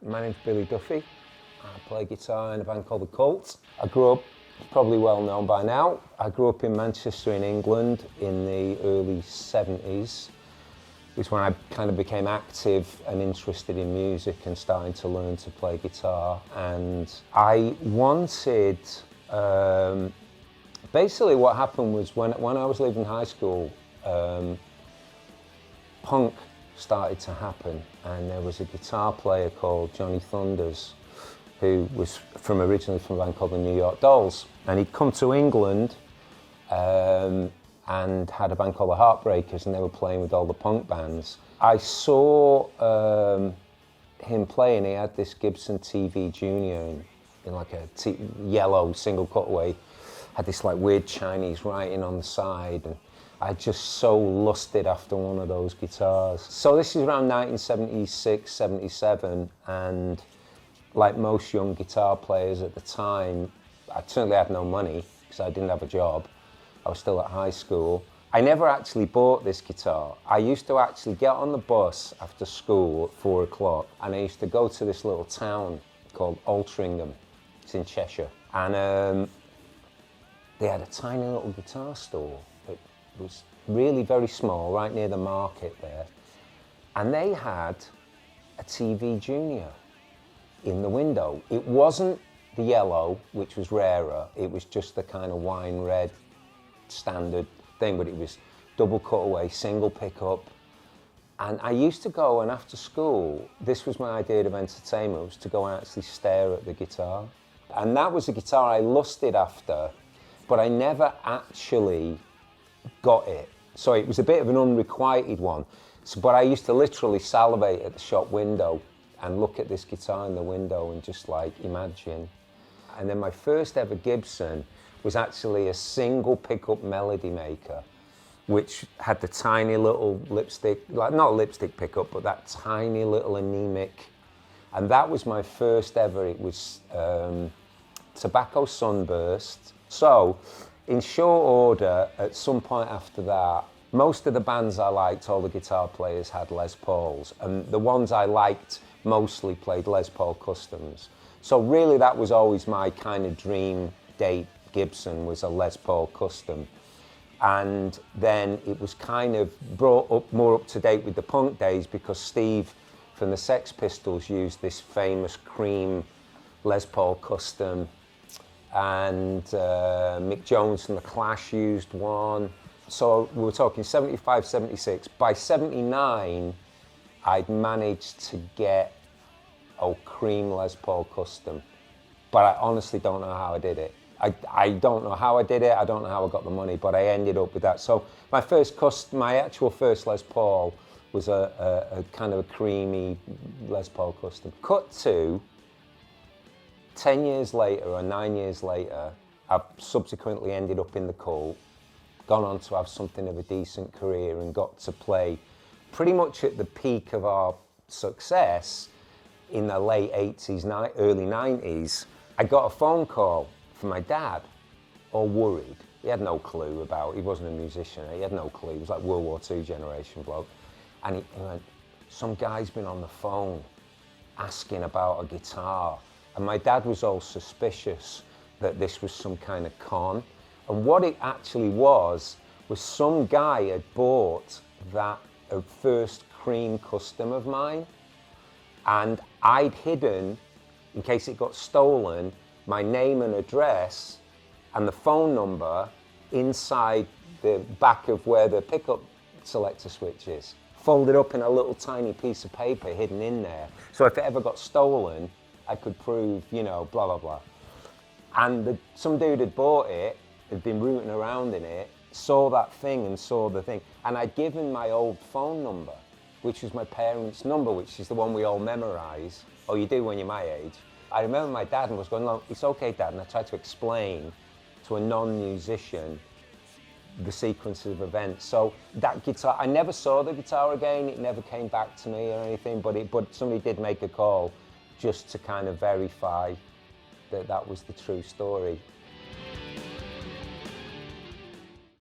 My name's Billy Duffy. I play guitar in a band called The Cult. I grew up, probably well known by now, I grew up in Manchester in England in the early 70s. It was when I kind of became active and interested in music and starting to learn to play guitar. And I wanted, basically what happened was when I was leaving high school, punk started to happen, and there was a guitar player called Johnny Thunders who was originally from a band called the New York Dolls, and he'd come to England and had a band called the Heartbreakers, and they were playing with all the punk bands. I saw him play, and he had this Gibson TV Junior in like a yellow single cutaway, had this like weird Chinese writing on the side, and I just so lusted after one of those guitars. So this is around 1976, 77, and like most young guitar players at the time, I certainly had no money because I didn't have a job. I was still at high school. I never actually bought this guitar. I used to actually get on the bus after school at 4 o'clock, and I used to go to this little town called Altrincham. It's in Cheshire. And they had a tiny little guitar store. It was really very small, right near the market there. And they had a TV Junior in the window. It wasn't the yellow, which was rarer. It was just the kind of wine red standard thing, but it was double cutaway, single pickup. And I used to go, and after school, this was my idea of entertainment, was to go and actually stare at the guitar. And that was a guitar I lusted after, but I never actually got it. So it was a bit of an unrequited one. But I used to literally salivate at the shop window and look at this guitar in the window and just like imagine. And then my first ever Gibson was actually a single pickup melody maker, which had the tiny little lipstick, like not lipstick pickup, but that tiny little anemic. And that was my first ever. It was Tobacco Sunburst. So in short order, at some point after that, most of the bands I liked, all the guitar players had Les Pauls, and the ones I liked mostly played Les Paul Customs. So really that was always my kind of dream date Gibson, was a Les Paul Custom. And then it was kind of brought up more up to date with the punk days, because Steve from the Sex Pistols used this famous cream Les Paul Custom, and Mick Jones from the Clash used one. So we were talking 75, 76. By 79, I'd managed to get a cream Les Paul Custom, but I honestly don't know how I did it. I don't know how I did it, I don't know how I got the money, but I ended up with that. So my actual first Les Paul was a kind of a creamy Les Paul Custom. Cut to 10 years later or 9 years later, I've subsequently ended up in the Cult, gone on to have something of a decent career, and got to play pretty much at the peak of our success in the late 80s, early 90s. I got a phone call from my dad, all worried. He had no clue about, he wasn't a musician, he had no clue. He was like World War II generation bloke. And he went, some guy's been on the phone asking about a guitar. And my dad was all suspicious that this was some kind of con. And what it actually was some guy had bought that first cream custom of mine, and I'd hidden, in case it got stolen, my name and address and the phone number inside the back of where the pickup selector switch is, folded up in a little tiny piece of paper hidden in there. So if it ever got stolen, I could prove, you know, blah, blah, blah. And some dude had bought it, had been rooting around in it, saw that thing and saw the thing. And I'd given my old phone number, which was my parents' number, which is the one we all memorize, or you do when you're my age. I remember my dad was going, no, it's okay, Dad. And I tried to explain to a non-musician the sequence of events. So that guitar, I never saw the guitar again. It never came back to me or anything, but somebody did make a call just to kind of verify that that was the true story.